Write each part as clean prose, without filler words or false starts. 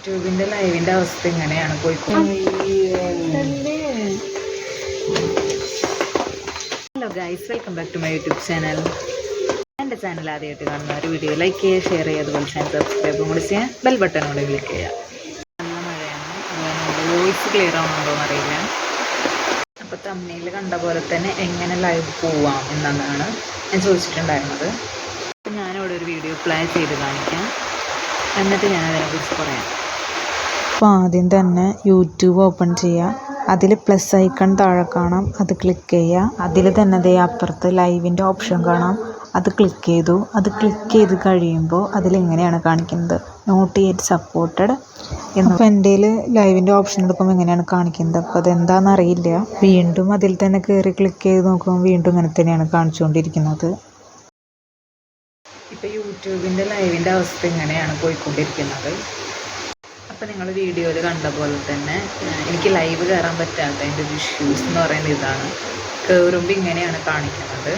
യൂട്യൂബിൻ്റെ ലൈവിൻ്റെ അവസ്ഥ ഇങ്ങനെയാണ് hello guys, welcome back to my YouTube channel. എൻ്റെ ചാനൽ ആദ്യമായിട്ട് കാണുന്ന ഒരു വീഡിയോ ലൈക്ക് ചെയ്യുക, ഷെയർ ചെയ്യുക, അതുപോലെ ചാനൽ സബ്സ്ക്രൈബും കൂടി ചെയ്യാൻ ബെൽ ബട്ടൺ കൂടി ക്ലിക്ക് ചെയ്യുക. നല്ല മഴയാണ്, അതുപോലെ വോയിസ് ക്ലിയർ ആവുന്നുണ്ടോ എന്നറിയില്ല. അപ്പോൾ തമ്മിൽ കണ്ട പോലെ തന്നെ എങ്ങനെ ലൈവ് പോവാം എന്നാണ് ഞാൻ ചോദിച്ചിട്ടുണ്ടായിരുന്നത്. അപ്പോൾ ഞാനിവിടെ ഒരു വീഡിയോ പ്ലേ ചെയ്ത് കാണിക്കാം, എന്നിട്ട് ഞാൻ അതിനെക്കുറിച്ച് പറയാം. അപ്പോൾ ആദ്യം തന്നെ യൂട്യൂബ് ഓപ്പൺ ചെയ്യുക. അതിൽ പ്ലസ് ഐക്കൺ താഴെ കാണാം, അത് ക്ലിക്ക് ചെയ്യുക. അതിൽ തന്നെ ദേ അപ്പുറത്ത് ലൈവിൻ്റെ ഓപ്ഷൻ കാണാം, അത് ക്ലിക്ക് ചെയ്തു. അത് ക്ലിക്ക് ചെയ്ത് കഴിയുമ്പോൾ അതിലിങ്ങനെയാണ് കാണിക്കുന്നത്, നോട്ട് യെറ്റ് സപ്പോർട്ടഡ് എന്ന്. അപ്പോൾ എൻ്റെ ലൈവിൻ്റെ ഓപ്ഷൻ എടുക്കുമ്പോൾ ഇങ്ങനെയാണ് കാണിക്കുന്നത്. അപ്പോൾ അതെന്താണെന്ന് അറിയില്ല. വീണ്ടും അതിൽ തന്നെ കയറി ക്ലിക്ക് ചെയ്ത് നോക്കുമ്പോൾ വീണ്ടും ഇങ്ങനെ തന്നെയാണ് കാണിച്ചുകൊണ്ടിരിക്കുന്നത്. ഇപ്പോൾ യൂട്യൂബിൻ്റെ ലൈവിൻ്റെ അവസ്ഥ ഇങ്ങനെയാണ് പോയിക്കൊണ്ടിരിക്കുന്നത്. അപ്പോൾ നിങ്ങൾ വീഡിയോയിൽ കണ്ട പോലെ തന്നെ എനിക്ക് ലൈവ് കയറാൻ പറ്റാത്തതിൻ്റെ ഒരു ഇഷ്യൂസ് എന്ന് പറയുന്നത് ഇതാണ്. കയറുമ്പോൾ ഇങ്ങനെയാണ് കാണിക്കുന്നത്.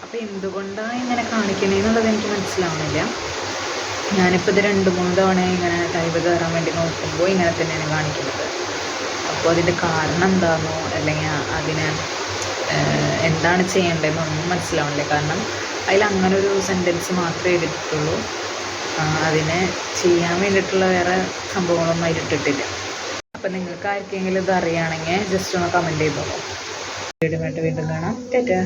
അപ്പോൾ എന്തുകൊണ്ടാണ് ഇങ്ങനെ കാണിക്കണേന്നുള്ളത് എനിക്ക് മനസ്സിലാവുന്നില്ല. ഞാനിപ്പോൾ ഇത് 2-3 തവണ ഇങ്ങനെ ലൈവ് കയറാൻ വേണ്ടി നോക്കുമ്പോൾ ഇങ്ങനെ തന്നെയാണ് കാണിക്കുന്നത്. അപ്പോൾ അതിൻ്റെ കാരണം എന്താണെന്നോ അല്ലെങ്കിൽ അതിന് എന്താണ് ചെയ്യേണ്ടതെന്നൊന്നും മനസ്സിലാവുന്നില്ല. കാരണം അതിൽ അങ്ങനെ ഒരു സെൻറ്റൻസ് മാത്രമേ എഴുതിയിട്ടുള്ളൂ. അതിനെ ചെയ്യാൻ വേണ്ടിയിട്ടുള്ള വേറെ സംഭവങ്ങളൊന്നും അതിലിട്ടിട്ടില്ല. അപ്പം നിങ്ങൾക്ക് ആർക്കെങ്കിലും ഇത് അറിയുകയാണെങ്കിൽ ജസ്റ്റ് ഒന്ന് കമൻറ്റ് ചെയ്തോളൂ. വീണ്ടും കാണാം. ടാറ്റാ.